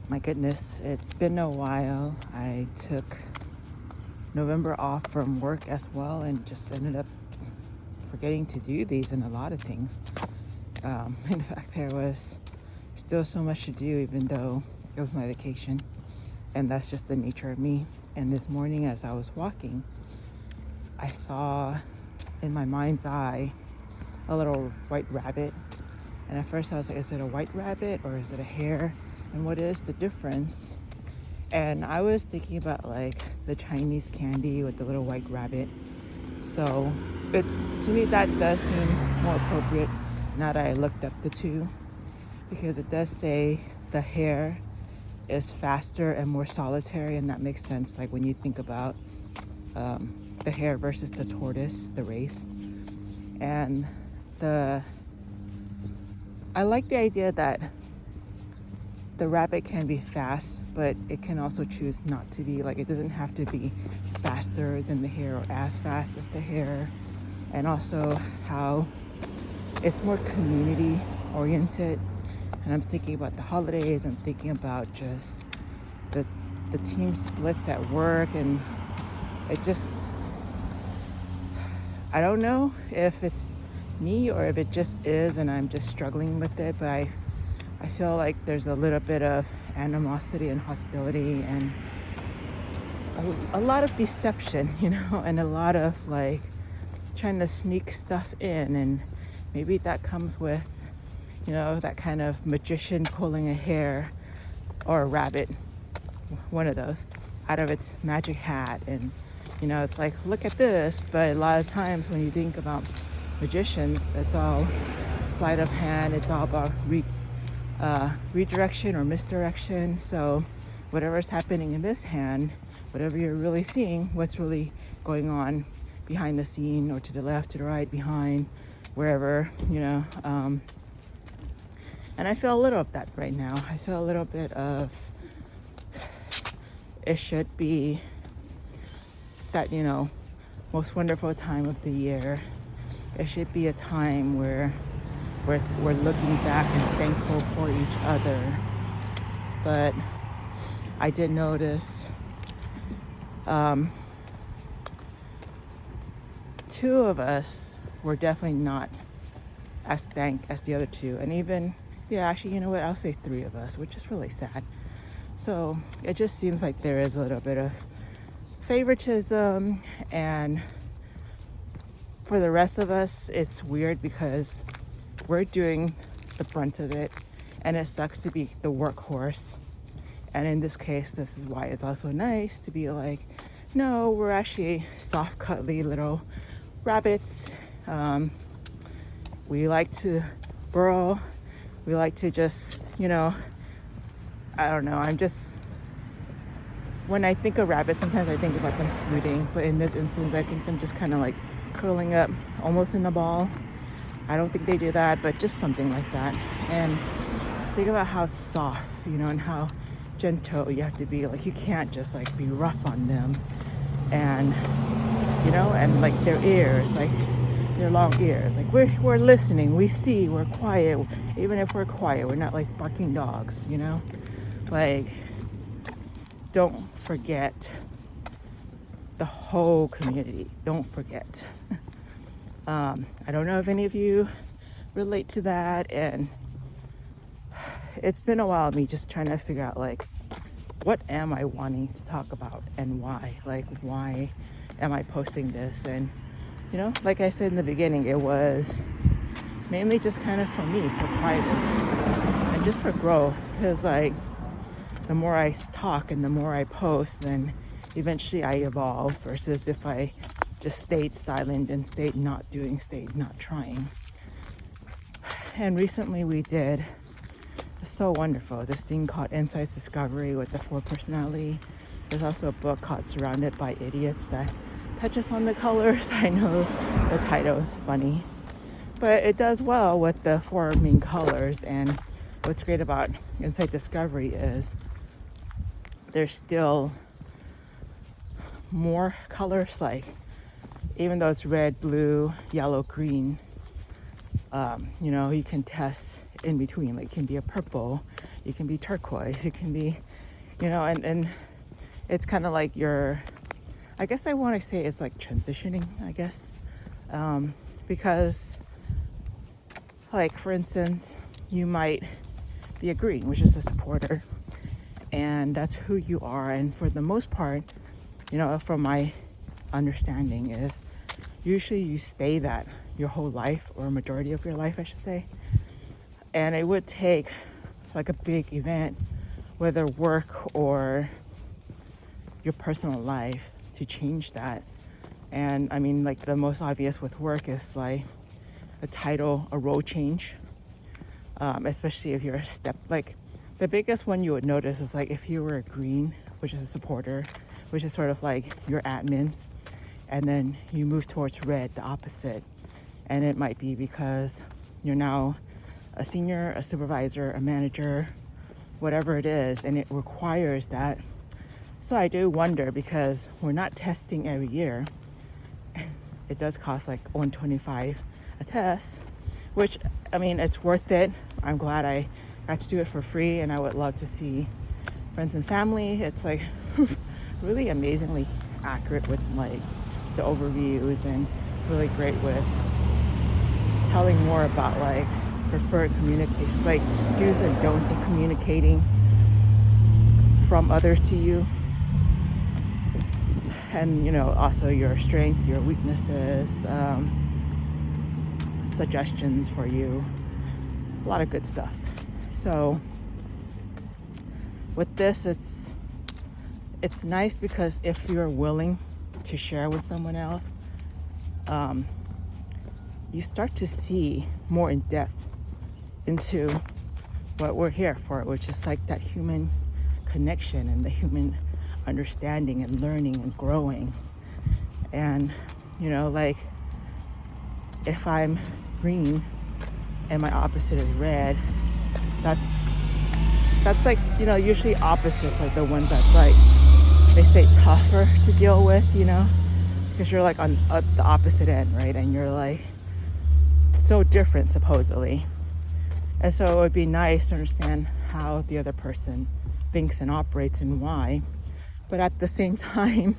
My goodness, it's been a while. I took November off from work as well and just ended up forgetting to do these and a lot of things. In fact, there was still so much to do even though it was my vacation. And that's just the nature of me. And this morning as I was walking, I saw in my mind's eye a little white rabbit. And at first I was like, is it a white rabbit or is it a hare? And what is the difference? And I was thinking about like the Chinese candy with the little white rabbit. So to me that does seem more appropriate now that I looked up the two, because it does say the hare is faster and more solitary, and that makes sense like when you think about the hare versus the tortoise, the race. And I like the idea that the rabbit can be fast, but it can also choose not to be. Like, it doesn't have to be faster than the hare or as fast as the hare. And also how it's more community oriented. And I'm thinking about the holidays. I'm thinking about just the team splits at work. And it just, I don't know if it's me or if it just is and I'm just struggling with it, but I feel like there's a little bit of animosity and hostility and a lot of deception, and a lot of like trying to sneak stuff in. And maybe that comes with, that kind of magician pulling a hare or a rabbit, one of those, out of its magic hat. And, it's like, look at this. But a lot of times when you think about magicians, it's all sleight of hand. It's all about redirection or misdirection. So whatever's happening in this hand, whatever you're really seeing, what's really going on behind the scene or to the left, to the right, behind, wherever, and I feel a little of that right now. I feel a little bit of it should be that, most wonderful time of the year. It should be a time where we're looking back and thankful for each other. But I did notice two of us were definitely not as thanked as the other two. And even, actually, you know what? I'll say three of us, which is really sad. So it just seems like there is a little bit of favoritism. And for the rest of us, it's weird because we're doing the brunt of it, and it sucks to be the workhorse. And in this case, this is why it's also nice to be like, no, we're actually soft, cuddly little rabbits. We like to burrow. We like to just, I don't know. When I think of rabbits, sometimes I think about them scooting, but in this instance, I think them just kind of like curling up almost in a ball. I don't think they do that, but just something like that. And think about how soft, and how gentle you have to be. Like, you can't just like be rough on them. And, and like their ears, like their long ears, like we're listening, we see, we're quiet. Even if we're quiet, we're not like barking dogs, like, don't forget the whole community. Don't forget. I don't know if any of you relate to that, and it's been a while of me just trying to figure out like, what am I wanting to talk about and why? Like, why am I posting this? And like I said in the beginning, it was mainly just kind of for me, for private and just for growth, because like the more I talk and the more I post, then eventually I evolve, versus if I just stayed silent and stayed not doing, stayed not trying. And recently we did, it's so wonderful, this thing called Insights Discovery with the 4 personality. There's also a book called Surrounded by Idiots that touches on the colors. I know the title is funny, but it does well with the 4 main colors. And what's great about Insight Discovery is there's still more colors, like even though it's red, blue, yellow, green, You know, you can test in between. Like, it can be a purple, you can be turquoise, you can be, you know, and it's kind of like I guess I want to say it's like transitioning, I guess, because, like, for instance, you might be a green, which is a supporter, and that's who you are. And for the most part, you know, from my understanding, is usually you stay that your whole life, or majority of your life, I should say. And it would take like a big event, whether work or your personal life, to change that. And I mean, like, the most obvious with work is like a title, a role change, especially if you're like, the biggest one you would notice is like if you were a green, which is a supporter, which is sort of like your admins, and then you move towards red, the opposite. And it might be because you're now a senior, a supervisor, a manager, whatever it is, and it requires that. So I do wonder, because we're not testing every year. It does cost like $125 a test, which, I mean, it's worth it. I'm glad I got to do it for free, and I would love to see friends and family. It's like really amazingly accurate with like the overviews, and really great with telling more about like preferred communication, like do's and don'ts of communicating from others to you. And, you know, also your strength, your weaknesses, suggestions for you, a lot of good stuff. So with this, it's nice because if you're willing to share with someone else, you start to see more in depth into what we're here for, which is like that human connection and the human understanding and learning and growing. And, you know, like, if I'm green and my opposite is red, that's like, you know, usually opposites are the ones that's like, they say tougher to deal with, you know, because you're like on the opposite end, right? And you're like so different, supposedly. And so it would be nice to understand how the other person thinks and operates and why. But at the same time,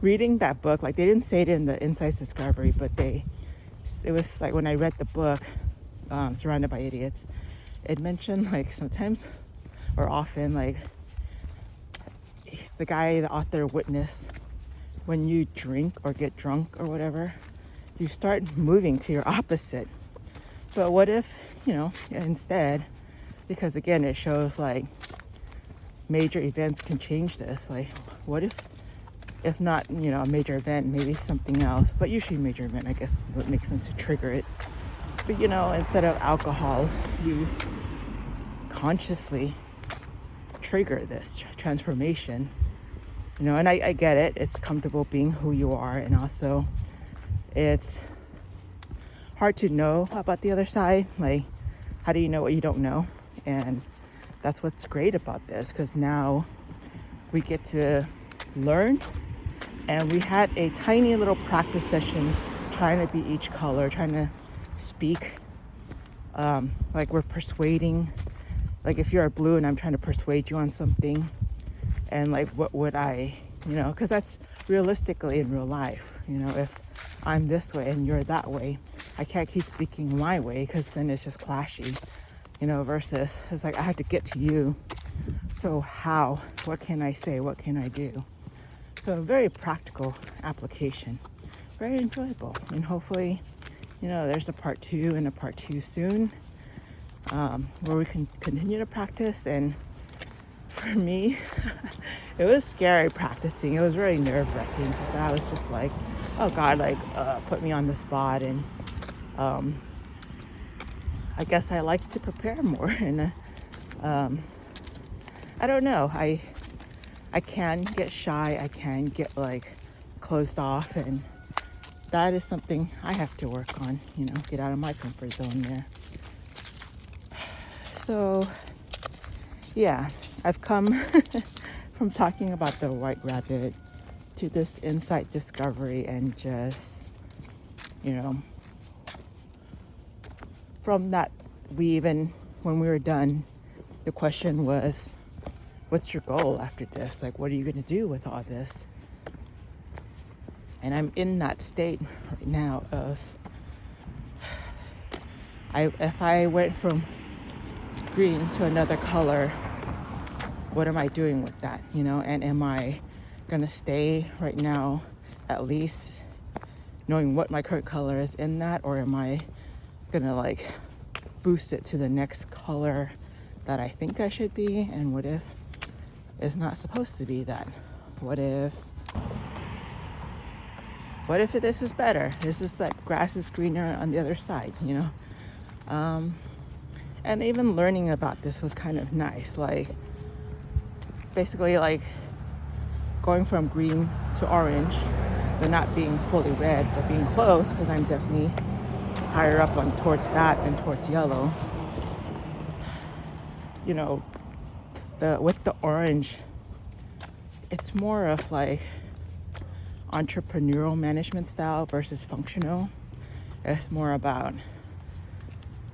reading that book, like, they didn't say it in the Insights Discovery, but it was like, when I read the book, Surrounded by Idiots, it mentioned like sometimes, or often, like, the author witnessed, when you drink or get drunk or whatever, you start moving to your opposite. But what if, you know, instead, because again, it shows like major events can change this. Like, what if not, you know, a major event, maybe something else, but usually major event, I guess, would make sense to trigger it. But, you know, instead of alcohol, you consciously trigger this transformation, you know. And I get it. It's comfortable being who you are, and also it's hard to know about the other side. Like, how do you know what you don't know? And that's what's great about this, because now we get to learn. And we had a tiny little practice session trying to be each color, trying to speak like we're persuading. Like, if you're a blue and I'm trying to persuade you on something, and like, what would I, you know, because that's realistically in real life, you know, if I'm this way and you're that way, I can't keep speaking my way, because then it's just clashy, you know, versus it's like, I have to get to you. So how, what can I say? What can I do? So a very practical application, very enjoyable. And hopefully, you know, there's a part 2 and a part 2 soon, where we can continue to practice. And for me, it was scary practicing. It was very nerve-wracking, because I was just like, oh God, like, put me on the spot. And I guess I like to prepare more. And I don't know, I can get shy, I can get like closed off, and that is something I have to work on, you know, get out of my comfort zone there. So yeah, I've come from talking about the white rabbit to this insight discovery, and just, you know, from that, when we were done, the question was, what's your goal after this? Like, what are you going to do with all this? And I'm in that state right now of, if I went from green to another color, what am I doing with that? And am I going to stay right now, at least knowing what my current color is in that, or am I going to like boost it to the next color that I think I should be? And what if it's not supposed to be that? What if this is better? This is like grass is greener on the other side, and even learning about this was kind of nice. Like, basically, like going from green to orange, but not being fully red, but being close, because I'm definitely higher up towards that than towards yellow. With the orange, it's more of like entrepreneurial management style versus functional. It's more about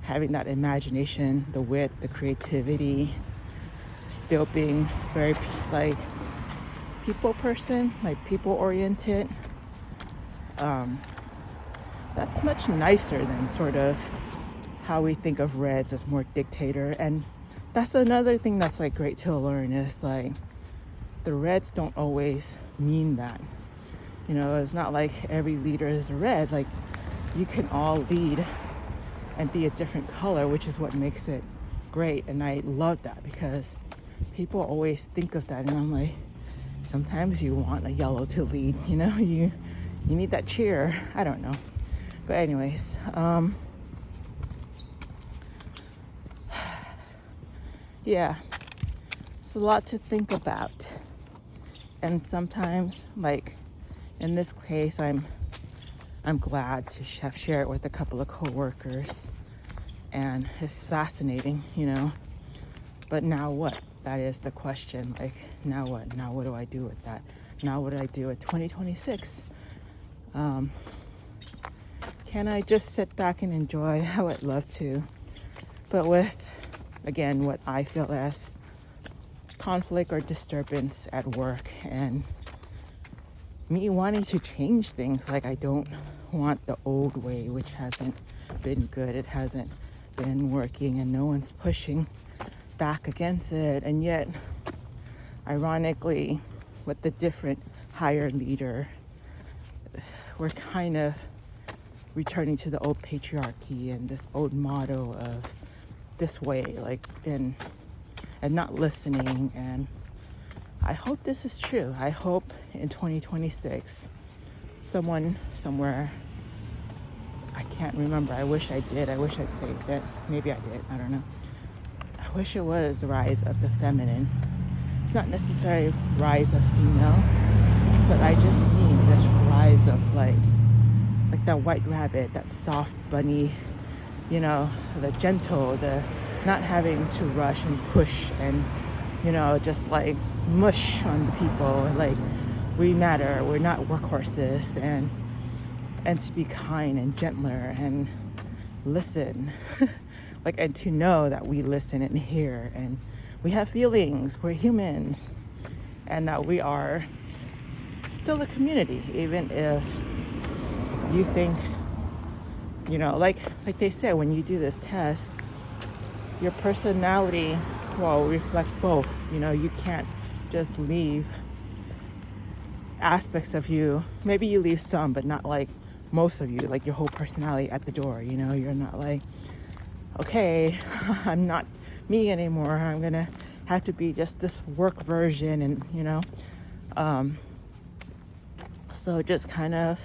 having that imagination, the wit, the creativity, still being very like people person, like people oriented. That's much nicer than sort of how we think of reds as more dictator. And that's another thing that's like great to learn, is like the reds don't always mean that. It's not like every leader is a red. Like, you can all lead and be a different color, which is what makes it great. And I love that, because people always think of that, and I'm like, sometimes you want a yellow to lead, you need that cheer. I don't know. But anyways, yeah, it's a lot to think about. And sometimes, like in this case, I'm glad to share it with a couple of coworkers, and it's fascinating, But now what? That is the question. Like, now what? Now what do I do with that? Now what do I do at 2026? Can I just sit back and enjoy? I would love to. But with, again, what I feel as conflict or disturbance at work, and me wanting to change things. Like, I don't want the old way, which hasn't been good. It hasn't been working, and no one's pushing back against it. And yet, ironically, with the different higher leader, we're kind of returning to the old patriarchy and this old motto of this way, like, and not listening. And I hope this is true. I hope in 2026, someone somewhere, I can't remember. I wish I did. I wish I'd saved it. Maybe I did. I don't know. I wish it was the rise of the feminine. It's not necessarily rise of female, but I just mean this rise of like that white rabbit, that soft bunny, the gentle, the not having to rush and push and, just like mush on the people. Like, we matter. We're not workhorses, and to be kind and gentler and listen. Like, and to know that we listen and hear, and we have feelings. We're humans, and that we are still a community, even if you think, like they say, when you do this test, your personality will reflect both. You can't just leave aspects of you. Maybe you leave some, but not like most of you, like your whole personality at the door. You're not like, okay, I'm not me anymore. I'm gonna have to be just this work version, and so just kind of